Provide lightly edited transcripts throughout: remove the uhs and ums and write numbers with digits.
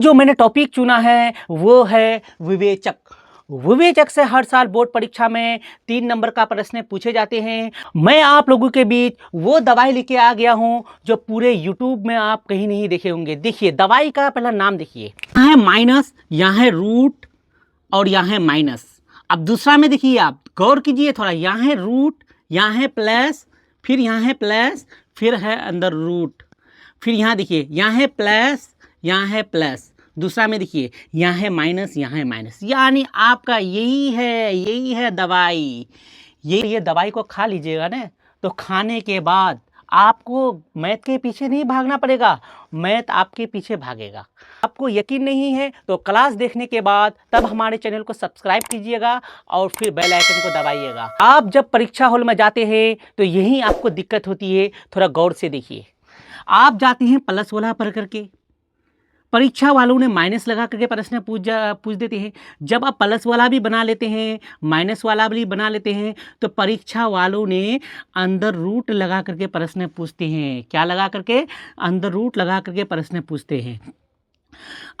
जो मैंने टॉपिक चुना है वो है विवेचक। विवेचक से हर साल बोर्ड परीक्षा में 3 नंबर का प्रश्न पूछे जाते हैं। मैं आप लोगों के बीच वो दवाई लेके आ गया हूँ जो पूरे यूट्यूब में आप कहीं नहीं देखे होंगे। देखिए दवाई का पहला नाम देखिए, यहाँ है माइनस, यहाँ है रूट और यहाँ है माइनस। अब दूसरा में देखिए, आप गौर कीजिए थोड़ा, यहाँ है रूट, यहाँ है प्लस, फिर यहाँ है प्लस, फिर है अंदर रूट, फिर यहाँ देखिए यहाँ है प्लस, यहाँ है प्लस। दूसरा में देखिए यहाँ है माइनस, यहाँ है माइनस। यानी आपका यही है दवाई। ये दवाई को खा लीजिएगा ना, तो खाने के बाद आपको मैथ के पीछे नहीं भागना पड़ेगा, मैथ आपके पीछे भागेगा। आपको यकीन नहीं है तो क्लास देखने के बाद तब हमारे चैनल को सब्सक्राइब कीजिएगा और फिर बेल आइकन को दबाइएगा। आप जब परीक्षा हॉल में जाते हैं तो यही आपको दिक्कत होती है, थोड़ा गौर से देखिए। आप जाते हैं प्लस वाला पढ़ करके, परीक्षा वालों ने माइनस लगा करके प्रश्न पूछ देते हैं। जब आप प्लस वाला भी बना लेते हैं, माइनस वाला भी बना लेते हैं, तो परीक्षा वालों ने अंदर रूट लगा करके प्रश्न पूछते हैं। क्या लगा करके? अंदर रूट लगा करके प्रश्न पूछते हैं।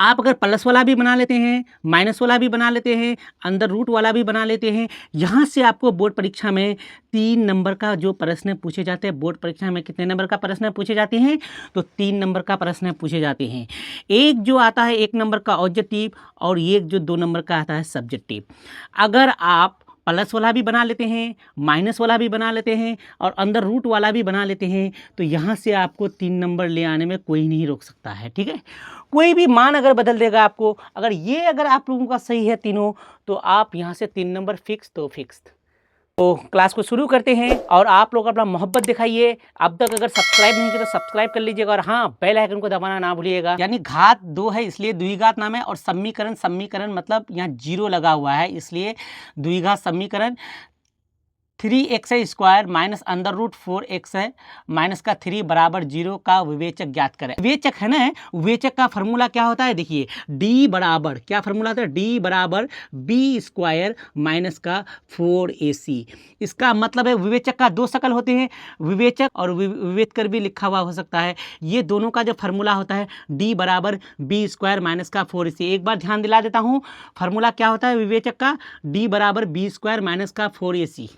आप अगर प्लस वाला भी बना लेते हैं, माइनस वाला भी बना लेते हैं, अंदर रूट वाला भी बना लेते हैं, यहाँ से आपको बोर्ड परीक्षा में 3 नंबर का जो प्रश्न पूछे जाते हैं। बोर्ड परीक्षा में कितने नंबर का प्रश्न पूछे जाते हैं? तो 3 नंबर का प्रश्न पूछे जाते हैं। एक जो आता है 1 नंबर का ऑब्जेक्टिव और एक जो 2 नंबर का आता है सब्जेक्टिव। अगर आप प्लस वाला भी बना लेते हैं, माइनस वाला भी बना लेते हैं और अंदर रूट वाला भी बना लेते हैं, तो यहाँ से आपको 3 नंबर ले आने में कोई नहीं रोक सकता है। ठीक है, कोई भी मान अगर बदल देगा आपको, अगर आप लोगों का सही है तीनों, तो आप यहाँ से 3 नंबर फिक्स तो फिक्स। तो क्लास को शुरू करते हैं और आप लोग अपना मोहब्बत दिखाइए। अब तक अगर सब्सक्राइब नहीं किया तो सब्सक्राइब कर लीजिएगा और हाँ, बेल आइकन को दबाना ना भूलिएगा। यानी घात 2 है इसलिए द्विघात नाम है, और समीकरण मतलब यहाँ 0 लगा हुआ है इसलिए द्विघात समीकरण। 3x square minus under root 4x है, माइनस का 3 बराबर 0 का विवेचक ज्ञात करें। विवेचक है ना, विवेचक का फॉर्मूला क्या होता है? देखिए d बराबर, क्या फॉर्मूला होता है? d बराबर b स्क्वायर माइनस का 4ac। इसका मतलब है विवेचक का 2 शकल होते हैं, विवेचक और विवेचकर भी लिखा हुआ हो सकता है। ये दोनों का जो फार्मूला होता है d बराबर b स्क्वायर माइनस का 4ac। एक बार ध्यान दिला देता हूँ, फार्मूला क्या होता है विवेचक का? d बराबर b स्क्वायर माइनस का 4ac।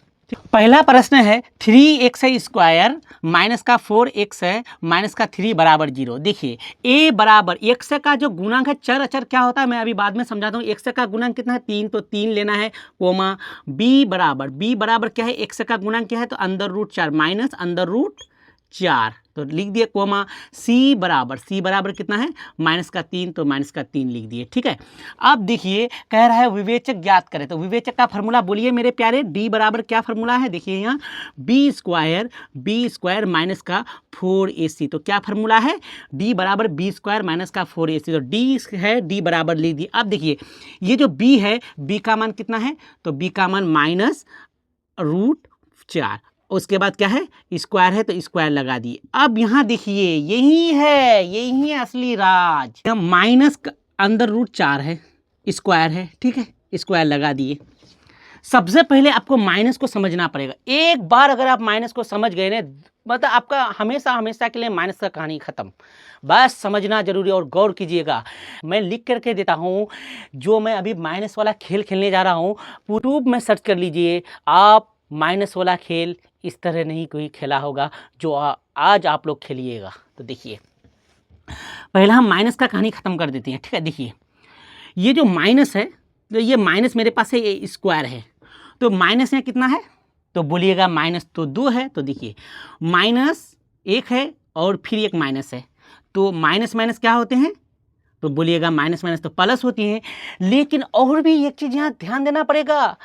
पहला प्रश्न है 3x स्क्वायर माइनस का 4x है, माइनस का 3 बराबर 0। देखिए a बराबर x का जो गुणांक है, चर अचर क्या होता है मैं अभी बाद में समझाता हूँ। x का गुणांक कितना है? 3, तो 3 लेना है, कोमा b बराबर क्या है? x का गुणांक क्या है? तो अंदर रूट 4 माइनस अंदर रूट 4, तो लिख दिए, कोमा c बराबर कितना है? माइनस का 3, तो माइनस का 3 लिख दिए। ठीक है, अब देखिए कह रहा है विवेचक ज्ञात करें, तो विवेचक का फार्मूला बोलिए मेरे प्यारे। d बराबर क्या फार्मूला है? देखिए यहाँ b स्क्वायर माइनस का 4ac, तो क्या फार्मूला है? d बराबर b स्क्वायर माइनस का 4ac, तो d है, d बराबर लिख दिए। अब देखिए ये जो b है, b का मान कितना है? तो b का मान माइनस रूट 4, उसके बाद क्या है? स्क्वायर है तो स्क्वायर लगा दिए। अब यहाँ देखिए यही है असली राज। माइनस अंदर रूट 4 है, स्क्वायर है, ठीक है, स्क्वायर लगा दिए। सबसे पहले आपको माइनस को समझना पड़ेगा। एक बार अगर आप माइनस को समझ गए ना, मतलब आपका हमेशा के लिए माइनस का कहानी खत्म। बस समझना जरूरी, और गौर कीजिएगा मैं लिख करके देता हूँ। जो मैं अभी माइनस वाला खेल खेलने जा रहा हूँ, यूट्यूब में सर्च कर लीजिए आप। माइनस वाला खेल इस तरह नहीं कोई खेला होगा जो आज आप लोग खेलिएगा। तो देखिए पहला हम माइनस का कहानी ख़त्म कर देते हैं। ठीक है, देखिए ये जो माइनस है, तो ये माइनस मेरे पास है, ये स्क्वायर है, तो माइनस यहाँ कितना है? तो बोलिएगा माइनस तो 2 है, तो देखिए माइनस 1 है और फिर एक माइनस है, तो माइनस माइनस क्या होते हैं? तो बोलिएगा माइनस माइनस तो प्लस होती हैं। लेकिन और भी एक चीज़ यहाँ ध्यान देना पड़ेगा।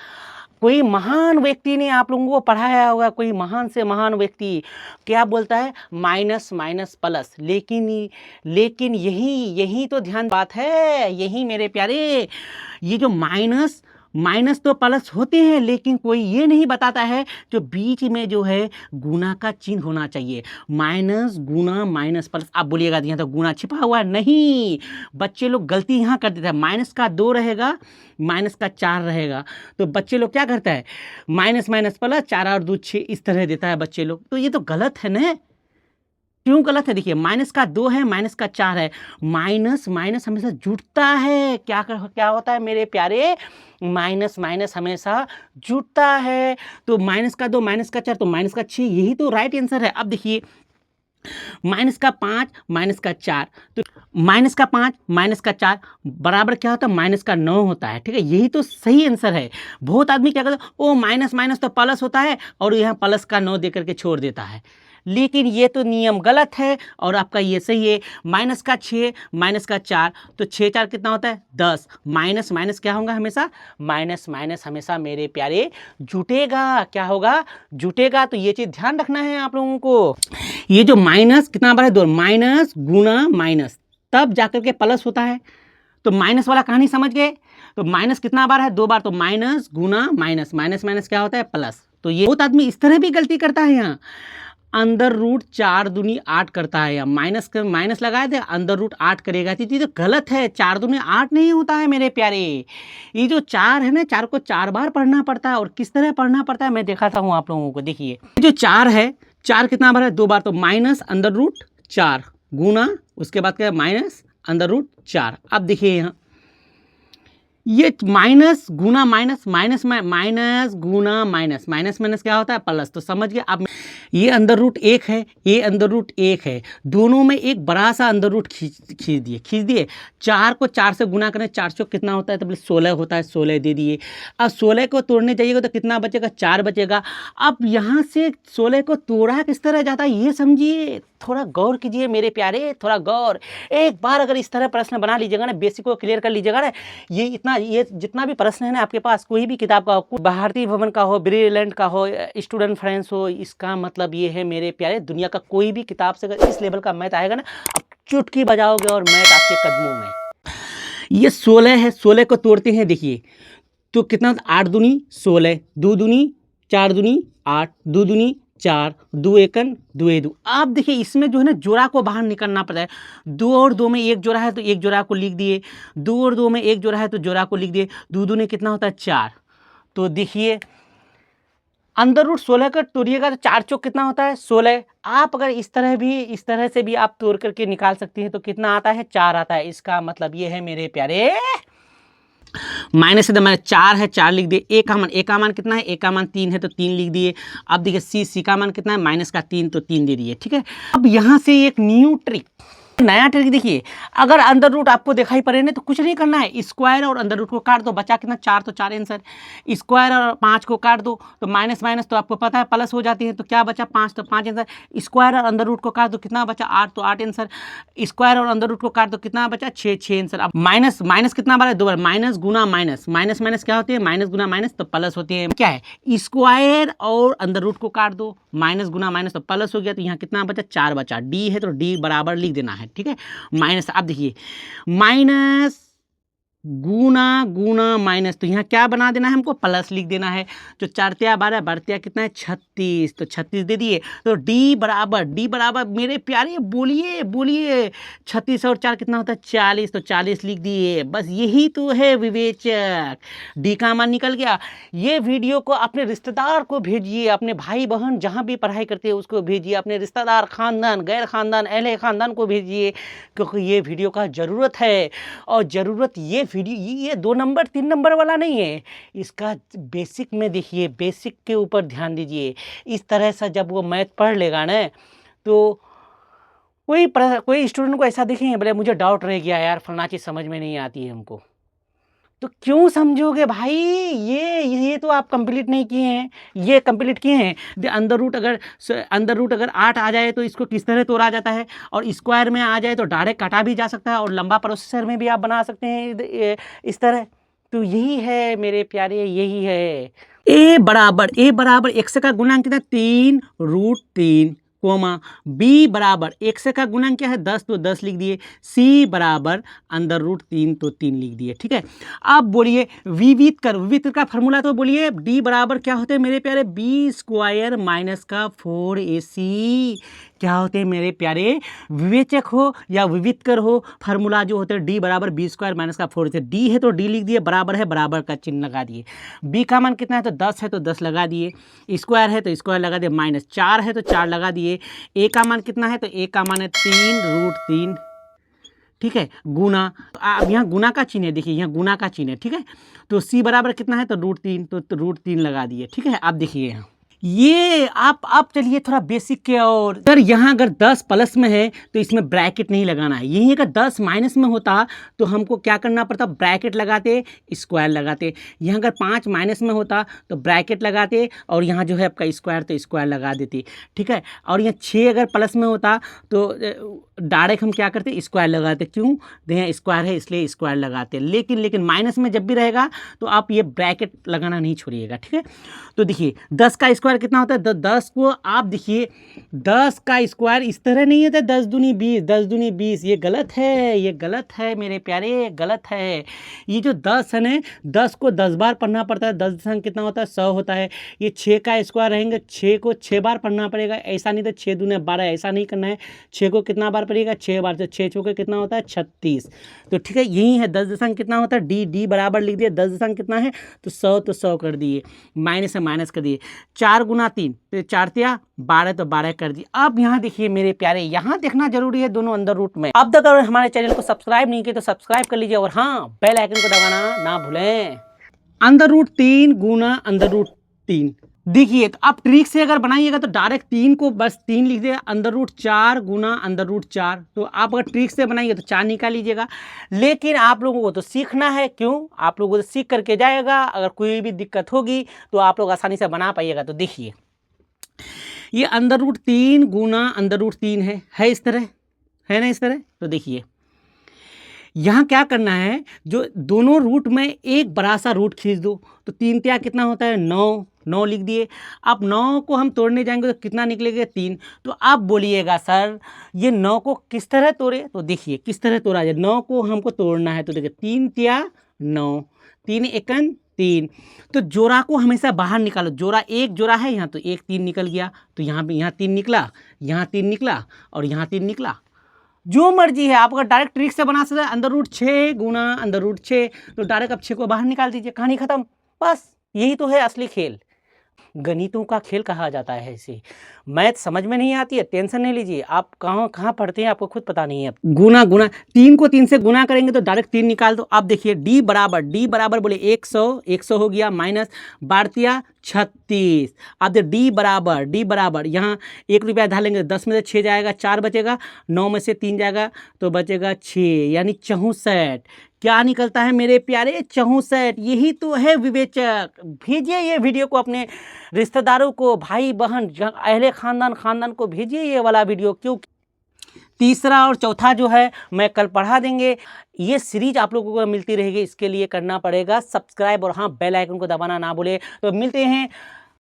कोई महान व्यक्ति ने आप लोगों को पढ़ाया होगा, कोई महान से महान व्यक्ति क्या बोलता है? Minus minus plus. लेकिन यही तो ध्यान बात है, यही मेरे प्यारे। ये जो माइनस तो प्लस होते हैं, लेकिन कोई ये नहीं बताता है जो बीच में जो है गुना का चिन्ह होना चाहिए। माइनस गुना माइनस प्लस। आप बोलिएगा यहाँ तो गुना छिपा हुआ है, नहीं, बच्चे लोग गलती यहाँ कर देते हैं। माइनस का 2 रहेगा, माइनस का 4 रहेगा, तो बच्चे लोग क्या करता है? माइनस माइनस प्लस, 4 और 2 6 इस तरह देता है बच्चे लोग। तो ये तो गलत है ना। क्यों गलत है? देखिए माइनस का 2 है, माइनस का 4 है। माइनस माइनस हमेशा जुड़ता है। क्या होता है मेरे प्यारे? माइनस माइनस हमेशा जुड़ता है। तो माइनस का 2, माइनस का 4, तो माइनस का 6, यही तो राइट आंसर है। अब देखिए माइनस का 5, माइनस का 4, तो माइनस का 5 माइनस का 4 बराबर क्या होता है? माइनस का 9 होता है। ठीक है, यही तो सही आंसर है। बहुत आदमी क्या करता है, ओ माइनस माइनस तो प्लस होता है और यहाँ प्लस का 9 दे करके छोड़ देता है, लेकिन ये तो नियम गलत है और आपका ये सही है। माइनस का 6 माइनस का 4, तो 6 4 कितना होता है? 10। माइनस माइनस क्या होगा हमेशा? माइनस माइनस हमेशा मेरे प्यारे जुटेगा। क्या होगा? जुटेगा। तो ये चीज़ ध्यान रखना है आप लोगों को। ये जो माइनस कितना बार है? 2। माइनस गुना माइनस तब जाकर के प्लस होता है। तो माइनस वाला कहानी समझ गए? तो माइनस कितना बार है? 2 बार। तो माइनस गुना माइनस, माइनस माइनस क्या होता है? प्लस। तो ये बहुत आदमी इस तरह भी गलती करता है। यहाँ अंदर रूट 4 दूनी 8 करता है, या माइनस लगाए थे अंदर रूट 8 करेगा, तो ये तो गलत है। 4 दूनी 8 नहीं होता है मेरे प्यारे। ये जो 4 है ना, 4 को 4 बार पढ़ना पड़ता है। और किस तरह पढ़ना पड़ता है मैं दिखाता हूँ आप लोगों को। देखिए जो 4 है, 4 कितना बार है? 2 बार। तो माइनस अंदर रूट 4 गुना, उसके बाद क्या है? माइनस अंदर रूट 4। अब देखिए यहाँ ये माइनस गुना माइनस, माइनस माइनस गुना माइनस, माइनस माइनस क्या होता है? प्लस। तो समझ गए अब। ये अंदर रूट 1 है, ये अंदर रूट 1 है, दोनों में एक बड़ा सा अंदर रूट खींच दिए। 4 को 4 से गुना करें, 4 चौक कितना होता है? तो 16 होता है, 16 दे दिए। अब 16 को तोड़ने जाइएगा तो कितना बचेगा? 4 बचेगा। अब यहाँ से 16 को तोड़ा किस तरह जाता है ये समझिए, थोड़ा गौर कीजिए मेरे प्यारे, थोड़ा गौर। एक बार अगर इस तरह प्रश्न बना लीजिएगा ना, बेसिक को क्लियर कर लीजिएगा ना, ये जितना भी प्रश्न है ना आपके पास, कोई भी किताब का हो, भारतीय भवन का हो, ब्रिलियंट का हो, स्टूडेंट फ्रेंड्स हो, इसका मतलब ये है मेरे प्यारे, दुनिया का कोई भी किताब से अगर इस लेवल का मैथ आएगा ना, आप चुटकी बजाओगे और मैथ आपके कदमों में। ये 16 है, 16 को तोड़ते हैं। देखिए तो कितना? 8 दूनी 16, 2 दूनी 4 दूनी 8, 2 दूनी 4, 2 एकन 2 2। आप देखिए इसमें जो है ना जोड़ा को बाहर निकलना पड़ता है। 2 और 2 में एक जोड़ा है तो एक जोड़ा को लिख दिए, 2 और 2 में एक जोड़ा है तो जोड़ा को लिख दिए। 2 दूनी कितना होता है? 4। तो देखिए अंदर रूट 16 का तोड़िएगा तो 4 चौक कितना होता है? 16। आप अगर इस तरह से भी आप तोड़ करके निकाल सकती हैं तो कितना आता है? 4 आता है। इसका मतलब ये है मेरे प्यारे, माइनस से मैंने 4 है, 4 लिख दिए। ए का मान कितना है? ए का मान 3 है तो 3 लिख दिए। अब देखिए सी का मान कितना है? माइनस का 3, तो 3 दे दिए। ठीक है, अब यहाँ से एक न्यू ट्रिक, नया ट्रिक देखिए। अगर अंदर रूट आपको दिखाई पड़े ना तो कुछ नहीं करना है, स्क्वायर और अंदर रूट को काट दो। बचा कितना? 4, तो 4 आंसर। स्क्वायर और 5 को काट दो तो माइनस माइनस तो आपको पता है प्लस हो जाती है, तो क्या बचा? 5, तो 5 आंसर। स्क्वायर और अंदर रूट को काट दो, कितना बचा? 8, तो 8 आंसर। स्क्वायर और अंदर रूट को काट दो, कितना बचा? 6, 6 आंसर। अब माइनस माइनस कितना बार है? 2 बार। माइनस गुना माइनस, माइनस माइनस क्या होती है? माइनस गुना माइनस तो प्लस होती है। क्या है? स्क्वायर और अंदर रूट को काट दो, माइनस गुना माइनस तो प्लस हो गया। तो यहाँ कितना बचा? 4 बचा। डी है तो डी बराबर लिख देना है। ठीक है, माइनस। आप देखिए माइनस गुना गुना माइनस, तो यहाँ क्या बना देना है हमको? प्लस लिख देना है। जो 4 तिया 12, 12 तिया कितना है? 36, तो 36 दे दिए। तो डी बराबर मेरे प्यारे बोलिए बोलिए, 36 और 4 कितना होता है? 40, तो 40 लिख दिए। बस यही तो है विवेचक। डी का मान निकल गया। ये वीडियो को अपने रिश्तेदार को भेजिए, अपने भाई बहन जहाँ भी पढ़ाई करते हैं उसको भेजिए, अपने रिश्तेदार, खानदान, गैर खानदान, अहले खानदान को भेजिए, क्योंकि ये वीडियो का ज़रूरत है। और ज़रूरत ये वीडियो ये 2 नंबर 3 नंबर वाला नहीं है, इसका बेसिक में देखिए, बेसिक के ऊपर ध्यान दीजिए। इस तरह से जब वो मैथ पढ़ लेगा ना तो कोई स्टूडेंट को ऐसा देखेंगे, बोले मुझे डाउट रह गया यार, फलना चीज़ समझ में नहीं आती है हमको, तो क्यों समझोगे भाई? ये तो आप कंप्लीट नहीं किए हैं, ये कंप्लीट किए हैं। अंदर रूट अगर 8 आ जाए तो इसको किस तरह तोड़ा जाता है, और स्क्वायर में आ जाए तो डायरेक्ट काटा भी जा सकता है, और लंबा प्रोसेसर में भी आप बना सकते हैं इस तरह। तो यही है मेरे प्यारे, यही है। ए बराबर x का गुणांक कितना? 3 रूट 3 कोमा बी बराबर x का गुणांक क्या है? 10, तो 10 लिख दिए। सी बराबर अंदर रूट 3, तो 3 लिख दिए। ठीक है, अब बोलिए विविध का फॉर्मूला तो बोलिए। डी बराबर क्या होते हैं मेरे प्यारे? बी स्क्वायर माइनस का 4ac। क्या होते हैं मेरे प्यारे, विवेचक हो या विविधकर हो, फार्मूला जो होते हैं डी बराबर बी स्क्वायर माइनस का 4 से, डी है तो डी लिख दिए, बराबर है बराबर का चिन्ह लगा दिए, बी का मान कितना है तो 10 है तो 10 लगा दिए, स्क्वायर है तो स्क्वायर लगा दिए, माइनस 4 है तो 4 लगा दिए, ए का मान कितना है तो ए का मान है 3√3, ठीक है, गुना, अब यहाँ गुना का चिन्ह है, देखिए यहाँ गुना का चिन्ह है, ठीक है, तो सी बराबर कितना है तो √3, तो √3 लगा दिए, ठीक है। आप देखिए यहाँ ये आप चलिए थोड़ा बेसिक के, और अगर यहाँ अगर 10 प्लस में है तो इसमें ब्रैकेट नहीं लगाना है, यहीं अगर 10 माइनस में होता तो हमको क्या करना पड़ता, ब्रैकेट लगाते, स्क्वायर लगाते, यहाँ अगर 5 माइनस में होता तो ब्रैकेट लगाते और यहाँ जो है आपका स्क्वायर तो स्क्वायर लगा देती, ठीक है, और यहाँ 6 अगर प्लस में होता तो डायरेक्ट हम क्या करते, स्क्वायर लगाते, क्यों, यहाँ स्क्वायर है इसलिए स्क्वायर लगाते, लेकिन माइनस में जब भी रहेगा तो आप ये ब्रैकेट लगाना नहीं छोड़िएगा, ठीक है। तो देखिए 10 का स्क्वायर कितना होता है, 10 को आप देखिए 10 का स्क्वायर इस तरह नहीं होता, 10 दूनी 20, 10 दूनी 20, ये गलत है, ये गलत है मेरे प्यारे, गलत है। ये जो 10 है ना, 10 को 10 बार पढ़ना पड़ता है, 10 दशमलव कितना होता है 100 होता है। ये 6 का स्क्वायर रहेंगे, 6 को 6 बार पढ़ना पड़ेगा, ऐसा नहीं तो 6 दूने 12, ऐसा नहीं करना है, 6 को कितना बार पड़ेगा 6 बार, तो 6 चौके कितना होता है 36, तो ठीक है, यही है 10 दशमलव कितना होता है, डी बराबर लिख दिए, 10 दशमलव कितना है तो 100 कर दिए, माइनस से माइनस कर दिए, 4 गुना 3 तो 4 तिया 12 तो 12 कर दिए। अब यहाँ देखिए मेरे प्यारे, यहाँ देखना जरूरी है दोनों अंदर रूट में। अब तक अगर हमारे चैनल को सब्सक्राइब नहीं किए तो सब्सक्राइब कर लीजिए, और हाँ बेल आइकन को दबाना ना भूलें। √3 गुना √3, देखिए तो आप ट्रिक से अगर बनाइएगा तो डायरेक्ट 3 को बस 3 लिख दिया, √4 गुना √4, तो आप अगर ट्रिक से बनाइए तो 4 निकाल लीजिएगा, लेकिन आप लोगों को तो सीखना है, क्यों, आप लोगों को तो सीख करके जाएगा, अगर कोई भी दिक्कत होगी तो आप लोग आसानी से बना पाइएगा। तो देखिए ये √3 गुना √3 है इस तरह, है ना इस तरह, तो देखिए यहाँ क्या करना है, जो दोनों रूट में एक बड़ा सा रूट खींच दो, तो 3 तिया कितना होता है 9 लिख दिए। अब 9 को हम तोड़ने जाएंगे तो कितना निकलेगा 3, तो आप बोलिएगा सर ये 9 को किस तरह तोड़े, तो देखिए किस तरह तोड़ा जाए, 9 को हमको तोड़ना है, तो देखिए 3 तिया 9, 3 एकन 3, तो जोड़ा को हमेशा बाहर निकालो, जोड़ा एक जोड़ा है यहाँ, तो एक 3 निकल गया, तो यहाँ भी यहाँ 3 निकला, यहाँ 3 निकला और यहाँ 3 निकला, जो मर्जी है। आप अगर डायरेक्ट ट्रिक से बना सकते हैं, √6 गुना √6, तो डायरेक्ट आप 6 को बाहर निकाल दीजिए, कहानी खत्म, बस यही तो है असली खेल, गणितों का खेल कहा जाता है इसे। मैथ समझ में नहीं आती है, टेंशन नहीं लीजिए, आप कहाँ पढ़ते हैं आपको खुद पता नहीं है। गुना 3 को 3 से गुना करेंगे तो डायरेक्ट 3 निकाल दो। आप देखिए डी बराबर बोले 100 हो गया, माइनस 12 36, अब डी बराबर यहाँ 1 रुपया डालेंगे, 10 में से 6 जाएगा, 4 बचेगा, 9 में से 3 जाएगा तो बचेगा 6, यानी 64। क्या निकलता है मेरे प्यारे 64, यही तो है विवेचक। भेजिए ये वीडियो को अपने रिश्तेदारों को, भाई बहन, अहले खानदान को भेजिए ये वाला वीडियो, क्योंकि तीसरा और चौथा जो है मैं कल पढ़ा देंगे। ये सीरीज आप लोगों को मिलती रहेगी, इसके लिए करना पड़ेगा सब्सक्राइब और हाँ बेल आइकन को दबाना ना भूले। तो मिलते हैं